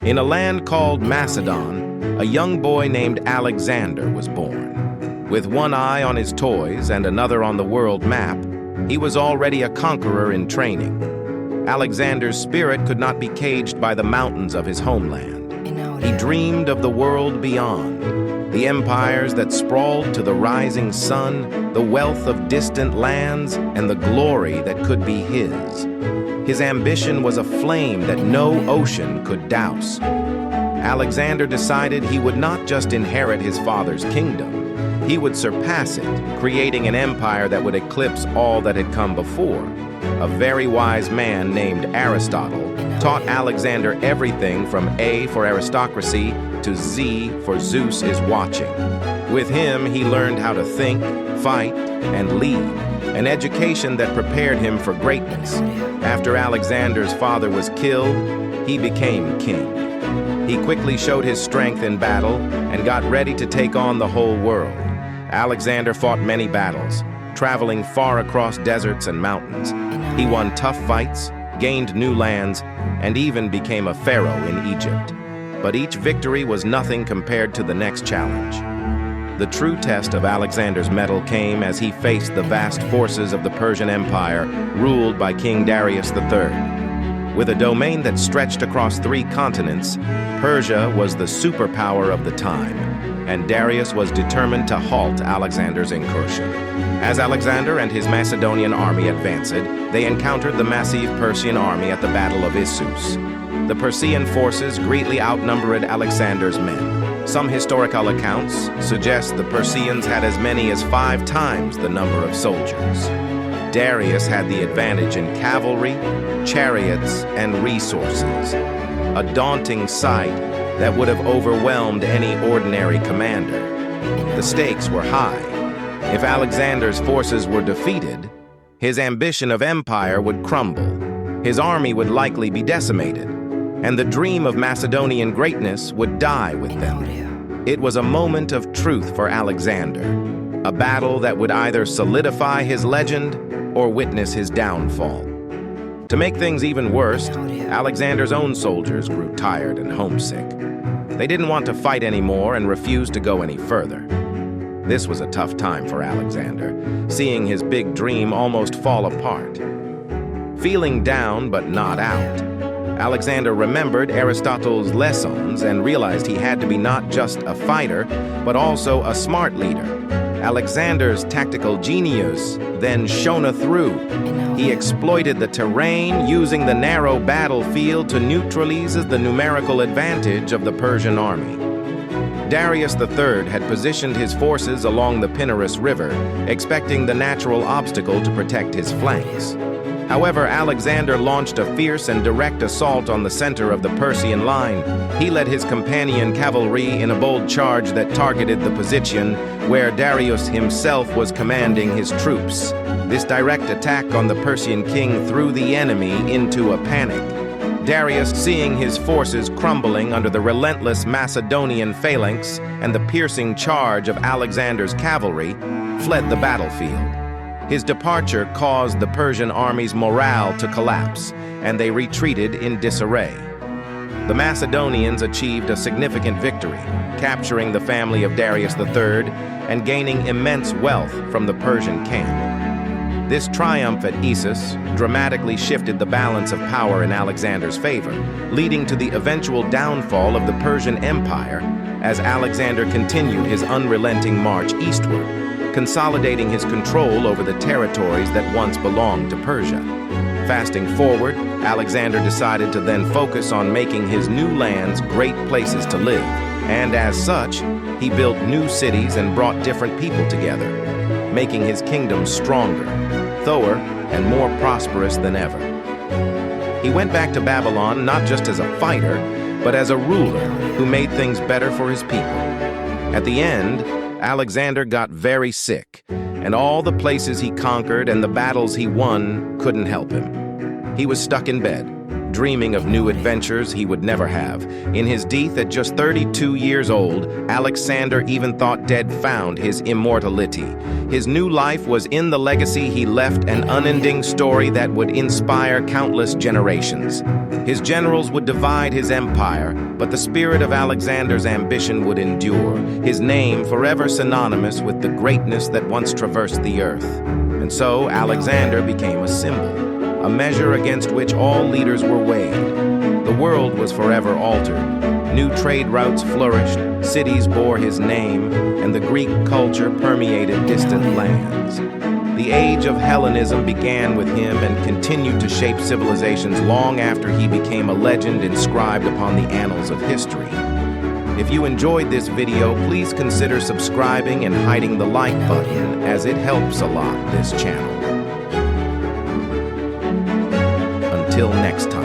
In a land called Macedon, a young boy named Alexander was born. With one eye on his toys and another on the world map, he was already a conqueror in training. Alexander's spirit could not be caged by the mountains of his homeland. He dreamed of the world beyond, the empires that sprawled to the rising sun, the wealth of distant lands, and the glory that could be his. His ambition was a flame that no ocean could douse. Alexander decided he would not just inherit his father's kingdom, he would surpass it, creating an empire that would eclipse all that had come before. A very wise man named Aristotle taught Alexander everything from A for aristocracy to Z for Zeus is watching. With him, he learned how to think, fight, and lead, an education that prepared him for greatness. After Alexander's father was killed, he became king. He quickly showed his strength in battle and got ready to take on the whole world. Alexander fought many battles, traveling far across deserts and mountains. He won tough fights, gained new lands, and even became a pharaoh in Egypt. But each victory was nothing compared to the next challenge. The true test of Alexander's mettle came as he faced the vast forces of the Persian Empire, ruled by King Darius III. With a domain that stretched across 3 continents, Persia was the superpower of the time, and Darius was determined to halt Alexander's incursion. As Alexander and his Macedonian army advanced, they encountered the massive Persian army at the Battle of Issus. The Persian forces greatly outnumbered Alexander's men. Some historical accounts suggest the Persians had as many as 5 times the number of soldiers. Darius had the advantage in cavalry, chariots, and resources, a daunting sight that would have overwhelmed any ordinary commander. The stakes were high. If Alexander's forces were defeated, his ambition of empire would crumble, his army would likely be decimated, and the dream of Macedonian greatness would die with them. It was a moment of truth for Alexander, a battle that would either solidify his legend or witness his downfall. To make things even worse, Alexander's own soldiers grew tired and homesick. They didn't want to fight anymore and refused to go any further. This was a tough time for Alexander, seeing his big dream almost fall apart. Feeling down but not out, Alexander remembered Aristotle's lessons and realized he had to be not just a fighter, but also a smart leader. Alexander's tactical genius then shone through. He exploited the terrain, using the narrow battlefield to neutralize the numerical advantage of the Persian army. Darius III had positioned his forces along the Pinarus River, expecting the natural obstacle to protect his flanks. However, Alexander launched a fierce and direct assault on the center of the Persian line. He led his companion cavalry in a bold charge that targeted the position where Darius himself was commanding his troops. This direct attack on the Persian king threw the enemy into a panic. Darius, seeing his forces crumbling under the relentless Macedonian phalanx and the piercing charge of Alexander's cavalry, fled the battlefield. His departure caused the Persian army's morale to collapse, and they retreated in disarray. The Macedonians achieved a significant victory, capturing the family of Darius III and gaining immense wealth from the Persian camp. This triumph at Issus dramatically shifted the balance of power in Alexander's favor, leading to the eventual downfall of the Persian Empire as Alexander continued his unrelenting march eastward, consolidating his control over the territories that once belonged to Persia. Fasting forward, Alexander decided to then focus on making his new lands great places to live, and as such, he built new cities and brought different people together, making his kingdom stronger, thorough, and more prosperous than ever. He went back to Babylon not just as a fighter, but as a ruler who made things better for his people. At the end, Alexander got very sick, and all the places he conquered and the battles he won couldn't help him. He was stuck in bed, dreaming of new adventures he would never have. In his death at just 32 years old, Alexander even thought dead found his immortality. His new life was in the legacy he left, an unending story that would inspire countless generations. His generals would divide his empire, but the spirit of Alexander's ambition would endure, his name forever synonymous with the greatness that once traversed the earth. And so Alexander became a symbol, a measure against which all leaders were weighed. The world was forever altered. New trade routes flourished, cities bore his name, and the Greek culture permeated distant lands. The age of Hellenism began with him and continued to shape civilizations long after he became a legend inscribed upon the annals of history. If you enjoyed this video, please consider subscribing and hitting the like button, as it helps a lot this channel. Until next time.